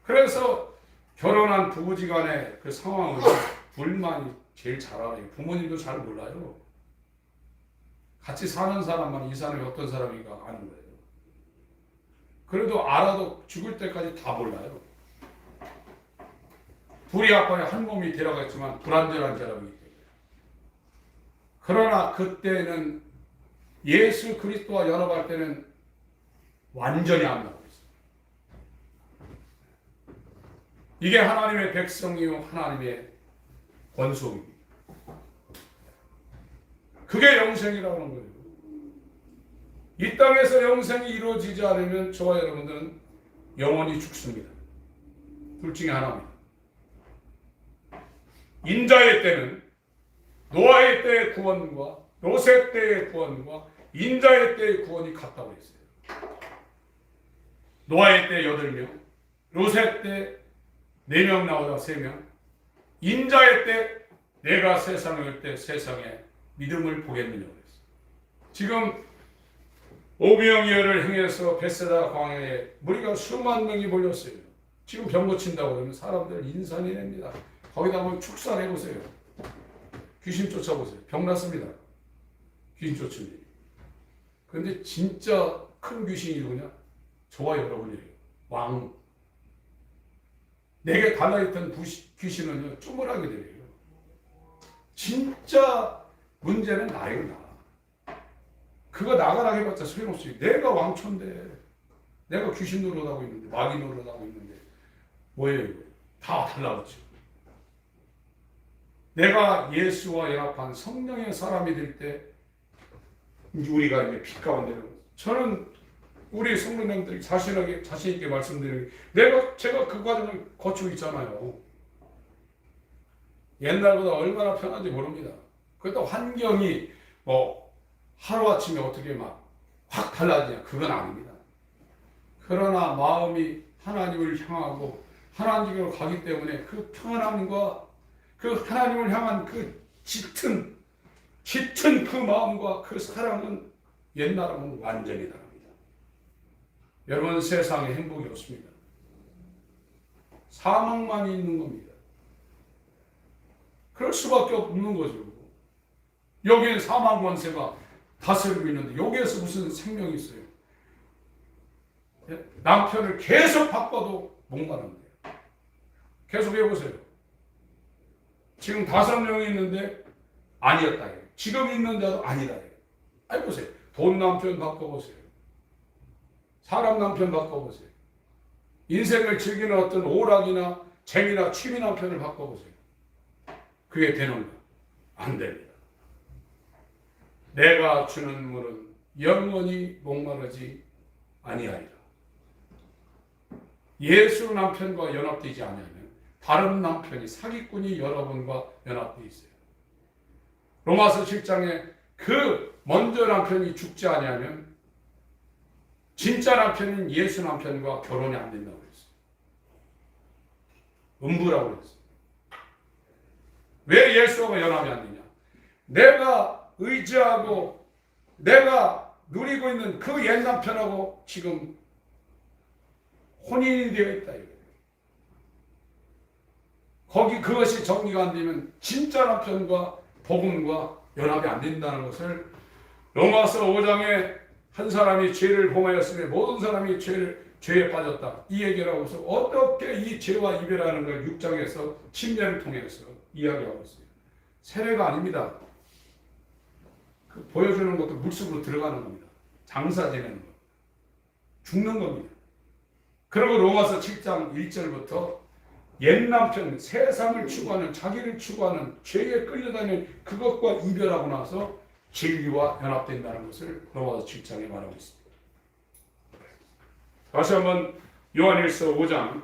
그래서 결혼한 부부지간의 그 상황을 불만이 제일 잘 알아요. 부모님도 잘 몰라요. 같이 사는 사람만 이 사람이 어떤 사람인가 아는 거예요. 그래도 알아도 죽을 때까지 다 몰라요. 둘이 아빠에 한 몸이 데려갔지만 불완전한 사람이기 때문에. 그러나 그때는 예수 그리스도와 연합할 때는 완전히 안다고 했어요. 이게 하나님의 백성이요 하나님의 권속입니다. 그게 영생이라고 하는 거예요. 이 땅에서 영생이 이루어지지 않으면 저와 여러분들은 영원히 죽습니다. 둘 중에 하나입니다. 인자의 때는 노아의 때의 구원과 롯의 때의 구원과 인자의 때의 구원이 같다고 했어요. 노아의 때 8명, 롯의 때 4명 나오다 3명, 인자의 때 내가 세상에 올 때 세상에 믿음을 보겠느냐고 했어요. 지금 오병이어를 행해서 벳세다 광야에 무리가 수만 명이 몰렸어요. 지금 병 고친다고 그러면 사람들 인산이 냅니다. 거기다 보면 축사해보세요. 귀신 쫓아보세요. 병 났습니다. 귀신 쫓은 일이. 그런데 진짜 큰 귀신이 누구냐? 저와 여러분이에요. 왕. 내게 달라있던 귀신은요, 쪼물하게 되래요. 진짜 문제는 나예요, 나. 그거 나가라 해봤자 소용없어요. 내가 왕초인데, 내가 귀신 노릇하고 있는데, 마귀 노릇하고 있는데, 뭐예요, 이거? 다 달라붙죠. 내가 예수와 연합한 성령의 사람이 될 때, 우리가 이제 빛 가운데, 저는 우리 성도님들이 자신 있게 말씀드리는 게, 제가 그 과정을 거치고 있잖아요. 옛날보다 얼마나 편한지 모릅니다. 그것도 환경이 하루아침에 어떻게 막 확 달라지냐, 그건 아닙니다. 그러나 마음이 하나님을 향하고 하나님으로 가기 때문에 그 평안함과 그 하나님을 향한 그 짙은 그 마음과 그 사랑은 옛날하고는 완전히 다릅니다. 여러분, 세상에 행복이 없습니다. 사망만 있는 겁니다. 그럴 수밖에 없는 거죠. 여기에 사망 권세가 다스리고 있는데 여기에서 무슨 생명이 있어요? 남편을 계속 바꿔도 목마른데요. 계속 해보세요. 지금 5명이 있는데 아니었다. 지금 있는 자도 아니다. 해보세요. 돈 남편 바꿔보세요. 사람 남편 바꿔보세요. 인생을 즐기는 어떤 오락이나 재미나 취미 남편을 바꿔보세요. 그게 되는가? 안 됩니다. 내가 주는 물은 영원히 목마르지 아니하리라. 예수 남편과 연합되지 않으면 다른 남편이 사기꾼이 여러분과 연합되어 있어요. 로마서 7장에 그 먼저 남편이 죽지 아니하면 진짜 남편인 예수 남편과 결혼이 안 된다고 그랬어요. 음부라고 그랬어요. 왜 예수와 연합이 안 되냐? 내가 의지하고 내가 누리고 있는 그 옛 남편하고 지금 혼인이 되어 있다. 거기 그것이 정리가 안 되면 진짜 남편과 복음과 연합이 안 된다는 것을 로마서 5장에 한 사람이 죄를 범하였으니 모든 사람이 죄에 빠졌다. 이 얘기를 하고서 어떻게 이 죄와 이별하는 걸 6장에서 침례를 통해서 이야기하고 있어요. 세례가 아닙니다. 그 보여주는 것도 물속으로 들어가는 겁니다. 장사 지내는 것. 죽는 겁니다. 그리고 로마서 7장 1절부터 옛 남편, 세상을 추구하는, 자기를 추구하는, 죄에 끌려다니는 그것과 이별하고 나서 진리와 연합된다는 것을 로마서 7장에 말하고 있습니다. 다시 한번 요한일서 5장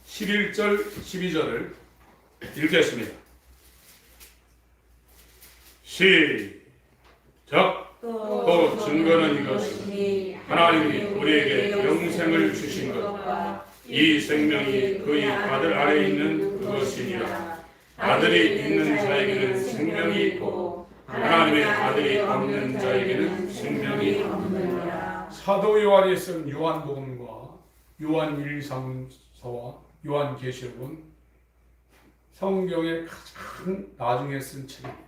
11절, 12절을 읽겠습니다. 시작! 또 증거는 이것이니 하나님이 우리에게 영생을 주신 것과 이 생명이 그의 아들 아래에 있는 그것이니라. 아들이 있는 자에게는 생명이 있고 하나님의 아들이 없는 자에게는 생명이 없느니라. 사도 요한이 쓴 요한복음과 요한 1, 2서와 요한계시록은 성경의 가장 나중에 쓴 책입니다.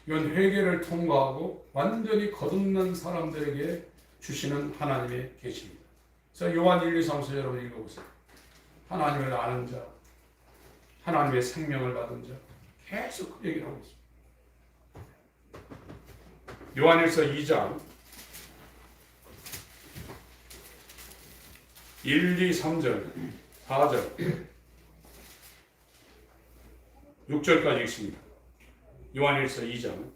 이건 회개를 통과하고 완전히 거듭난 사람들에게 주시는 하나님의 계시입니다. 그래서 요한 1, 2, 3서 여러분 읽어보세요. 하나님을 아는 자, 하나님의 생명을 받은 자, 계속 그 얘기를 하고 있습니다. 요한일서 2장 1, 2, 3절, 4절, 6절까지 읽습니다. 요한일서 2장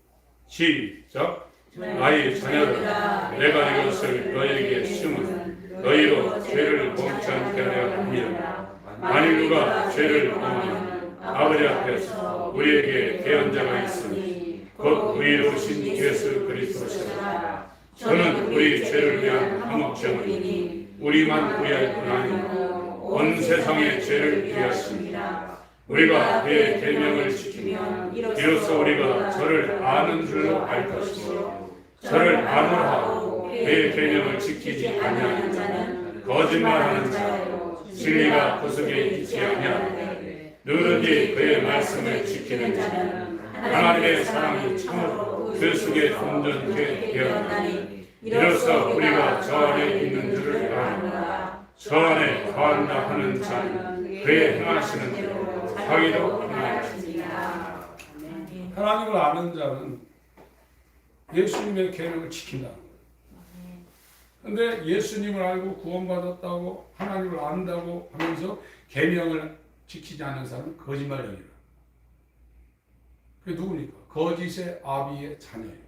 시작. 나의 자녀들아, 내가 이것을 너희에게 심은 너희로 죄를 범치 않게 하려 함이라. 만일 누가 죄를 범하면 아버지 앞에서 우리에게 대한 자가 있으니 곧 의로우신 예수 그리스도시라. 저는 우리 죄를 위한 화목제물이니 우리만 위할 뿐 아니고 온 세상의 죄를 위하십니다. 우리가 그의 계명을 지키면 비로소 우리가 저를 아는 줄로 알 것이며 저를 아노라 하고 그의 계명을 지키지 아니하는 자는 거짓말하는 자요 진리가 그 속에 있지 아니하되 누구든지 그의 말씀을 지키는 자는 하나님의 사랑이 참으로 그 속에 온전케 되었나니 이로써 우리가 저 안에 있는 줄을 아노라. 저 안에 거한다 하는 자는 그의 행하시는 대로 자기도 행하였습니다. 하나님을 아는 자는 예수님의 계명을 지킨다는 거예요. 그런데 예수님을 알고 구원받았다고 하나님을 안다고 하면서 계명을 지키지 않는 사람은 거짓말쟁이다. 그게 누굽니까? 거짓의 아비의 자녀예요.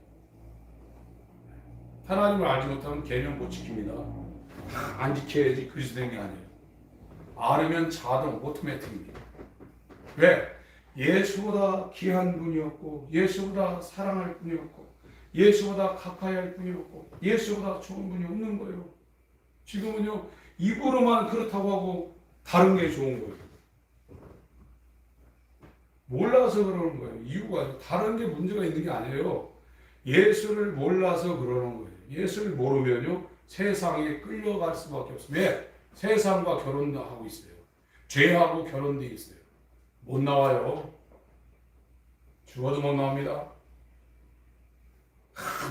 하나님을 알지 못하면 계명 못 지킵니다. 안 지켜야지 그리스도인 게 아니에요. 알으면 자동 오토매틱입니다. 왜? 예수보다 귀한 분이었고 예수보다 사랑할 분이었고 예수보다 가까이 할 분이 없고 예수보다 좋은 분이 없는 거예요. 지금은요 입으로만 그렇다고 하고 다른 게 좋은 거예요. 몰라서 그러는 거예요. 이유가 다른 게 문제가 있는 게 아니에요. 예수를 몰라서 그러는 거예요. 예수를 모르면요 세상에 끌려갈 수밖에 없어요. 왜? 세상과 결혼도 하고 있어요. 죄하고 결혼돼 있어요. 못 나와요. 죽어도 못 나옵니다.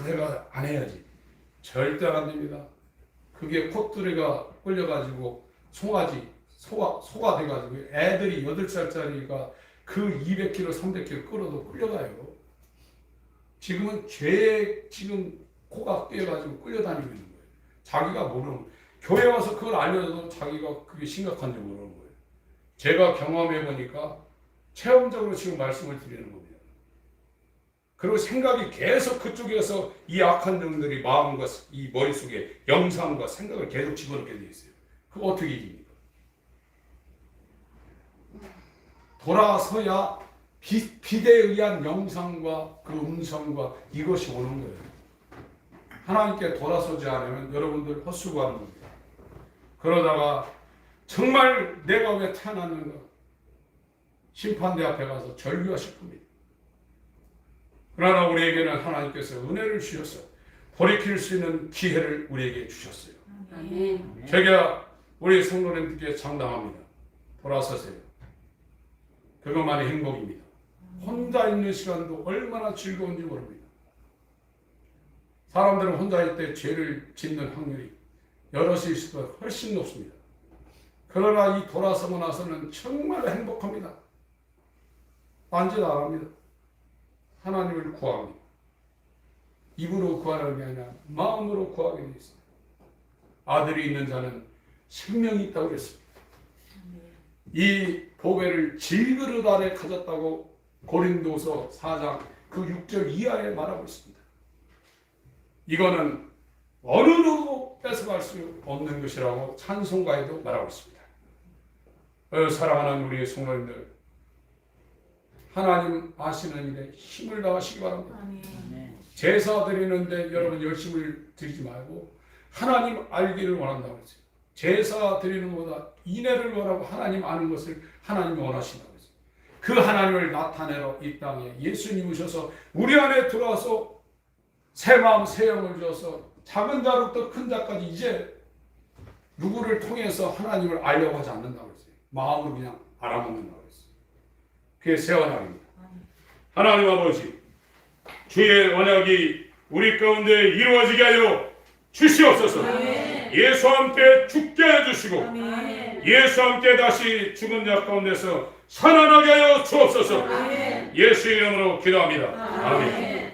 내가 안 해야지. 절대 안 됩니다. 그게 콧두레가 끌려가지고 소가 돼가지고 애들이 8살짜리가 그 200kg, 300kg 끌어도 끌려가요. 지금은 지금 코가 끼어가지고 끌려다니고 있는 거예요. 자기가 모르는 거예요. 교회 와서 그걸 알려줘도 자기가 그게 심각한지 모르는 거예요. 제가 경험해 보니까 체험적으로 지금 말씀을 드리는 겁니다. 그리고 생각이 계속 그쪽에서 이 악한 영들이 마음과 이 머릿속에 영상과 생각을 계속 집어넣게 돼 있어요. 그거 어떻게 이깁니까? 돌아서야 빛에 의한 영상과 그 음성과 이것이 오는 거예요. 하나님께 돌아서지 않으면 여러분들 헛수고하는 겁니다. 그러다가 정말 내가 왜 태어났는가 심판대 앞에 가서 절규하실 겁니다. 그러나 우리에게는 하나님께서 은혜를 주셔서 돌이킬 수 있는 기회를 우리에게 주셨어요. 아멘. 제가 우리 성도님들께 장담합니다. 돌아서세요. 그것만이 행복입니다. 혼자 있는 시간도 얼마나 즐거운지 모릅니다. 사람들은 혼자 있을 때 죄를 짓는 확률이 여럿이 있을 때 훨씬 높습니다. 그러나 이 돌아서고 나서는 정말 행복합니다. 딴짓 안 합니다. 하나님을 구합니다. 입으로 구하는 게 아니라 마음으로 구하게 되어 있습니다. 아들이 있는 자는 생명이 있다고 그랬습니다. 이 보배를 질그릇 안에 가졌다고 고린도서 4장 그 6절 이하에 말하고 있습니다. 이거는 어느 누구도 뺏어갈 수 없는 것이라고 찬송가에도 말하고 있습니다. 사랑하는 우리 성도님들, 하나님 아시는 일에 힘을 다하시기 바랍니다. 제사 드리는데 여러분 열심을 드리지 말고 하나님 알기를 원한다고 했어요. 제사 드리는 것보다 인애를 원하고 하나님 아는 것을 하나님이 원하신다고 했어요. 그 하나님을 나타내러 이 땅에 예수님 오셔서 우리 안에 들어와서 새 마음 새 영을 주어서 작은 자로부터 큰 자까지 이제 누구를 통해서 하나님을 알려고 하지 않는다고 했어요. 마음으로 그냥 알아먹는다고 했어요. 그게 새 언약입니다. 하나님 아버지, 주의 언약이 우리 가운데 이루어지게 하여 주시옵소서. 예수와 함께 죽게 하여 주시고 예수와 함께 다시 죽은 자 가운데서 살아나게 하여 주옵소서. 예수 이름으로 기도합니다. 아멘.